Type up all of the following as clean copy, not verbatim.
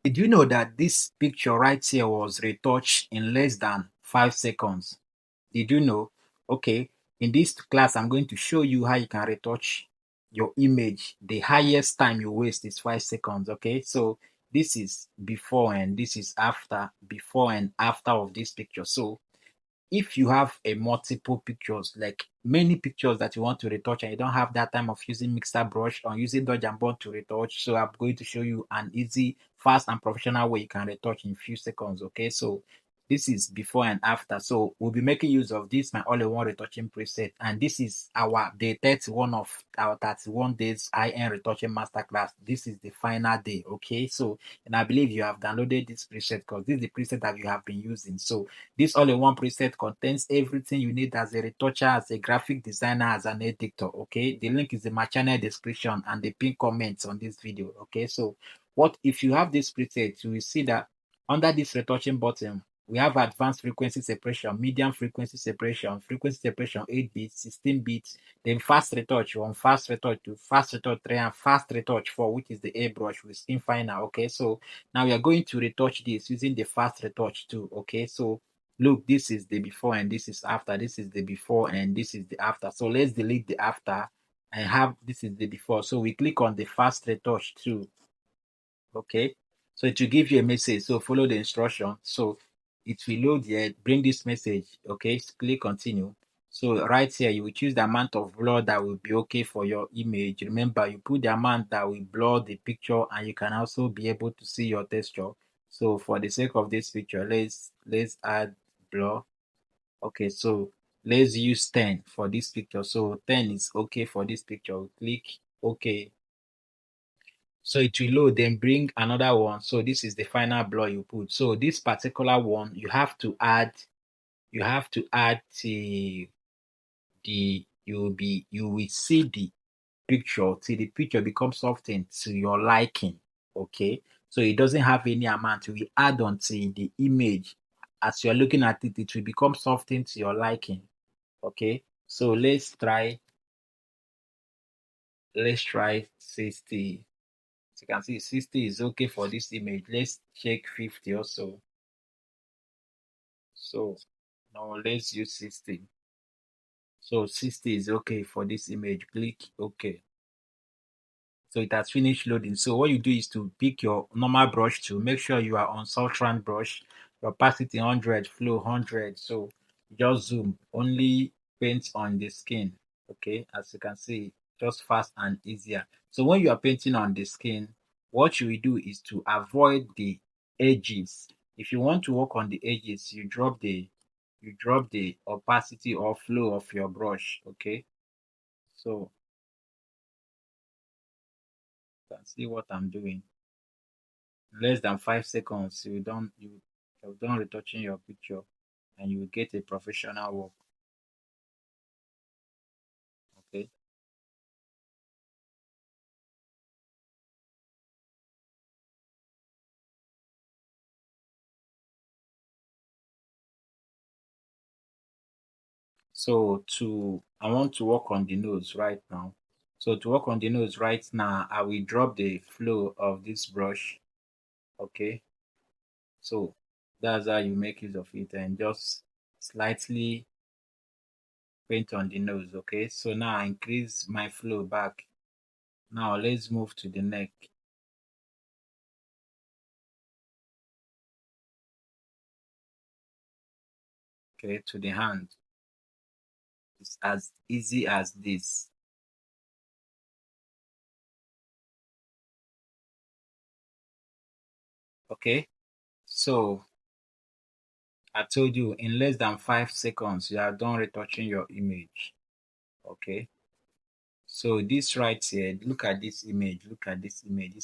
Did you know that this picture right here was retouched in less than 5 seconds? Did you know? Okay, in this class, I'm going to show you how you can retouch your image. The highest time you waste is 5 seconds. Okay, so this is before and this is after, before and after of this picture. So if you have a multiple pictures, like many pictures that you want to retouch and you don't have that time of using mixer brush or using dodge and burn to retouch, so I'm going to show you an easy, fast and professional way you can retouch in few seconds. Okay, so this is before and after. So we'll be making use of this my all-in-one retouching preset, and this is our day 31 of our 31 days high-end retouching masterclass. This is the final day. Okay, so and I believe you have downloaded this preset because this is the preset that you have been using. So this all-in-one preset contains everything you need as a retoucher, as a graphic designer, as an editor. Okay, the link is in my channel description and the pinned comments on this video. Okay, so what if you have this preset, you will see that under this retouching button, we have advanced frequency separation, medium frequency separation, 8 bits, 16 bits, then fast retouch 1, fast retouch 2, fast retouch 3, and fast retouch 4, which is the airbrush with skin finer. Okay, so now we are going to retouch this using the fast retouch 2. Okay, so look, this is the before and this is after. This is the before and this is the after. So let's delete the after and have this is the before. So we click on the fast retouch 2. Okay, so it will give you a message. So follow the instruction. So it will load here, bring this message. Okay, so click continue. So right here, you will choose the amount of blur that will be okay for your image. Remember, you put the amount that will blur the picture, and you can also be able to see your texture. So for the sake of this picture, let's add blur. Okay, so let's use 10 for this picture. So 10 is okay for this picture. Click OK. So it will load, then bring another one. So this is the final blur you put. So this particular one, you have to add you will see the picture till the picture becomes something to your liking. Okay, so it doesn't have any amount. You will add until the image, as you're looking at it, it will become something to your liking. Okay, so let's try 60. As you can see, 60 is okay for this image. Let's check 50 also. So now let's use 60. So 60 is okay for this image. Click OK. So it has finished loading. So what you do is to pick your normal brush tool. Make sure you are on Sultran brush. Your opacity 100, flow 100. So just zoom. Only paint on the skin. Okay, as you can see, just fast and easier. So when you are painting on the skin, what you will do is to avoid the edges. If you want to work on the edges, you drop the opacity or flow of your brush. Okay, so you can see what I'm doing. Less than 5 seconds, you have done retouching your picture and you will get a professional work. Okay, so I want to work on the nose right now. So to work on the nose right now, I will drop the flow of this brush. Okay, so that's how you make use of it, and just slightly paint on the nose. Okay, so now I increase my flow back. Now let's move to the neck. Okay, to the hand. It's as easy as this. Okay, so I told you in less than 5 seconds you are done retouching your image. Okay, so this right here, look at this image, this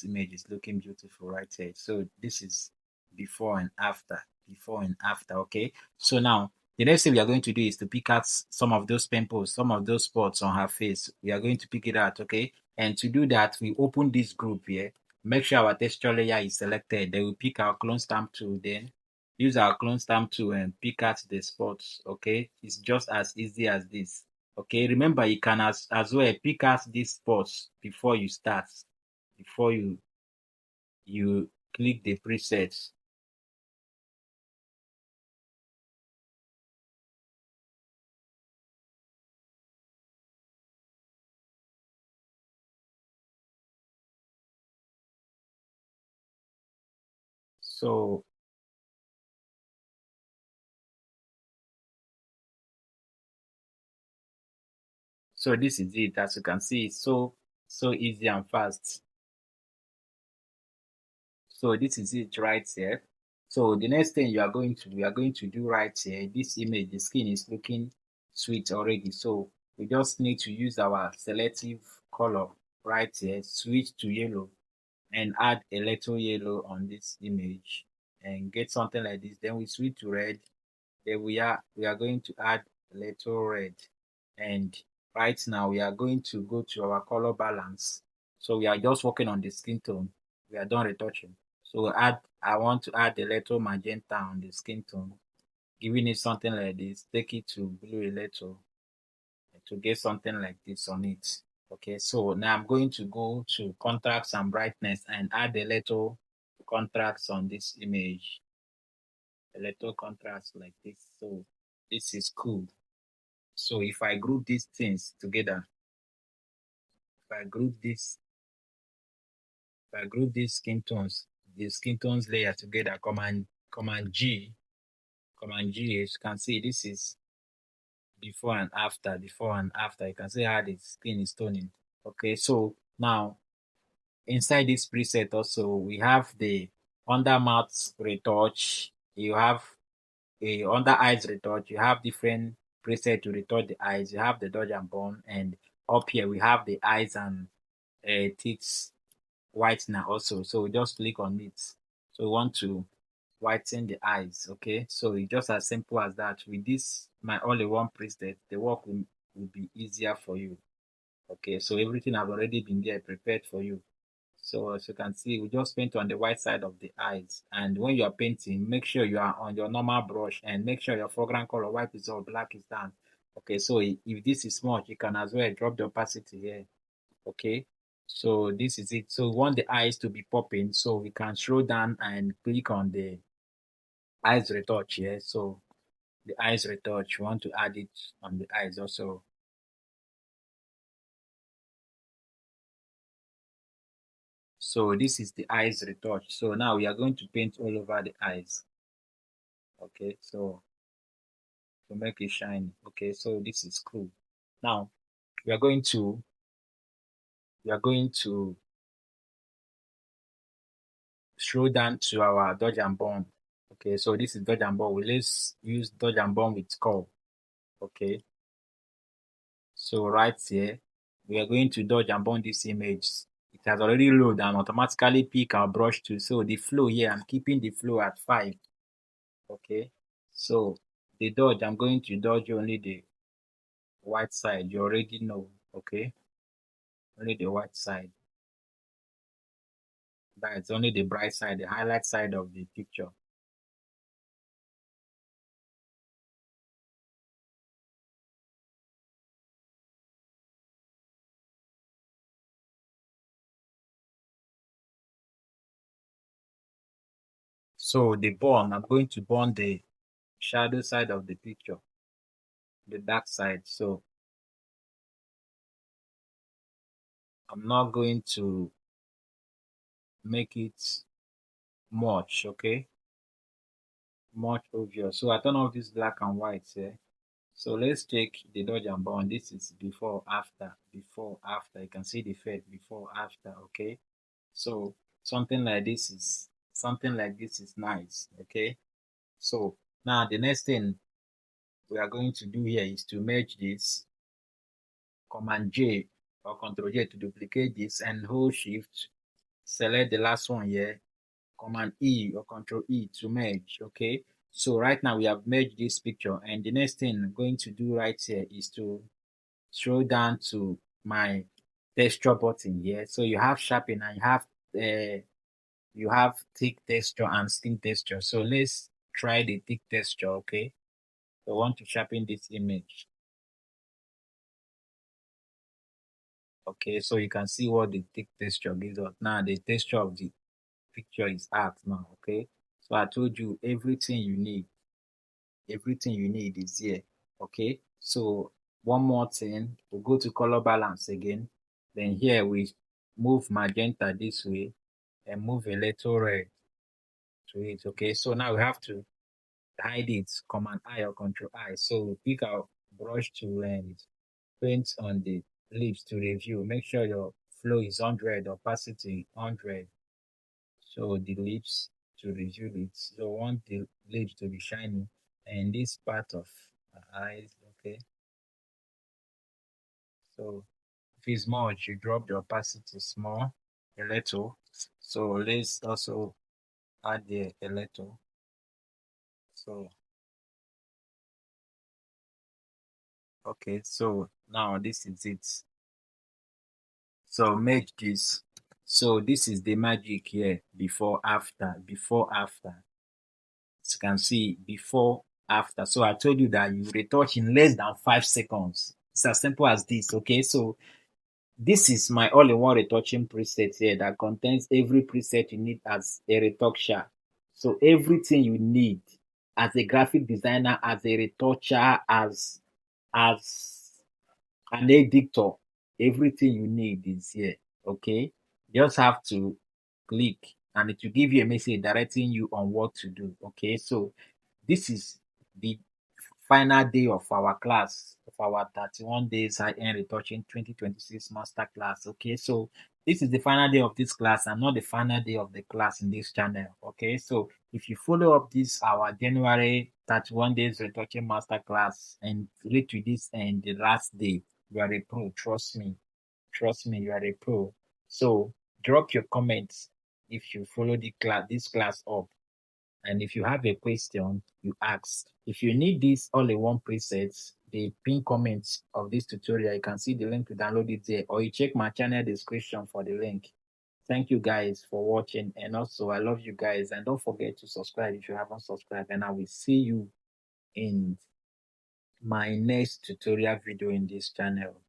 image is looking beautiful right here. So this is before and after, okay. So now the next thing we are going to do is to pick out some of those pimples, some of those spots on her face. We are going to pick it out. Okay, and to do that, we open this group here, make sure our texture layer is selected, then we pick our clone stamp tool, then use our clone stamp tool and pick out the spots. Okay, it's just as easy as this. Okay, remember you can as well pick out these spots before you start, before you click the presets. So so this is it. As you can see, it's so easy and fast. So this is it right here. So the next thing we are going to do right here, this image, the skin is looking sweet already. So we just need to use our selective color right here, switch to yellow and add a little yellow on this image and get something like this. Then we switch to red. Then we are going to add a little red. And right now we are going to go to our color balance. So we are just working on the skin tone. We are done retouching. So I want to add a little magenta on the skin tone, giving it something like this. Take it to blue a little to get something like this on it. Okay, so now I'm going to go to contrast and brightness and add a little contrast on this image, a little contrast like this. So this is cool. So if I group this, if I group these skin tones, the skin tones layer together, Command G, as you can see, this is before and after. You can see how the skin is toning. Okay, so now inside this preset also we have the under mouth retouch, you have a under eyes retouch, you have different preset to retouch the eyes, you have the dodge and burn, and up here we have the eyes and teeth whitener also. So we just click on it. So we want to whiten the eyes. Okay, so it's just as simple as that. With this my all-in-one preset, the work will be easier for you. Okay, so everything has already been there prepared for you. So as you can see, we just paint on the white side of the eyes. And when you are painting, make sure you are on your normal brush and make sure your foreground color white is off, black is down. Okay, so if this is much, you can as well drop the opacity here. Okay, so this is it. So we want the eyes to be popping, so we can scroll down and click on the eyes retouch here. So the eyes retouch, we want to add it on the eyes also. So this is the eyes retouch. So now we are going to paint all over the eyes. Okay, so to make it shiny. Okay, so this is cool. Now we are going to we are going to scroll down to our dodge and burn. Okay, so this is dodge and burn. Let's use dodge and burn with curl. Okay, so right here we are going to dodge and burn this image. It has already loaded and automatically pick our brush tool. So the flow here, I'm keeping the flow at 5. Okay, so the dodge, I'm going to dodge only the white side. You already know. Okay, only the white side. That's only the bright side, the highlight side of the picture. So the burn, I'm going to burn the shadow side of the picture, the dark side. So I'm not going to make it much, okay? Much obvious. So I turn off this black and white here. So let's check the dodge and burn. This is before, after, before, after. You can see the fade before, after, okay? So something like this is nice, okay? So now the next thing we are going to do here is to merge this, Command J or Control J to duplicate this and hold Shift, select the last one here, Command E or Control E to merge, okay? So right now we have merged this picture, and the next thing I'm going to do right here is to scroll down to my texture button here. So you have sharpen and you have thick texture and thin texture. So let's try the thick texture, okay? So I want to sharpen this image. Okay, so you can see what the thick texture gives us. Now the texture of the picture is art now. Okay, so I told you everything you need is here. Okay, so one more thing, we'll go to color balance again. Then here we move magenta this way and move a little red to it. Okay, so now we have to hide it, Command I or Control I. So pick our brush tool and paint on the lips to review. Make sure your flow is 100, opacity 100. So the lips to review it. So want the lips to be shiny and this part of eyes. Okay, so if it's much, you drop the opacity small, a little. So let's also add there a little. So okay, so now this is it. So make this. So this is the magic here. Before, after, before, after. As you can see, before, after. So I told you that you retouch in less than 5 seconds. It's as simple as this. Okay, so this is my all-in-one retouching preset here that contains every preset you need as a retoucher. So everything you need as a graphic designer, as a retoucher, as an editor, everything you need is here. Okay, you just have to click and it will give you a message directing you on what to do. Okay, so this is the final day of our class, of our 31 days high-end retouching 2026 masterclass. Okay, so this is the final day of this class and not the final day of the class in this channel. Okay, so if you follow up this our January 31 days retouching masterclass and reach to this and the last day, you are a pro. Trust me, you are a pro. So drop your comments if you follow this class up. And if you have a question, you ask. If you need this all-in-one presets, the pin comments of this tutorial, you can see the link to download it there, or you check my channel description for the link. Thank you guys for watching, and also I love you guys, and don't forget to subscribe if you haven't subscribed, and I will see you in my next tutorial video in this channel.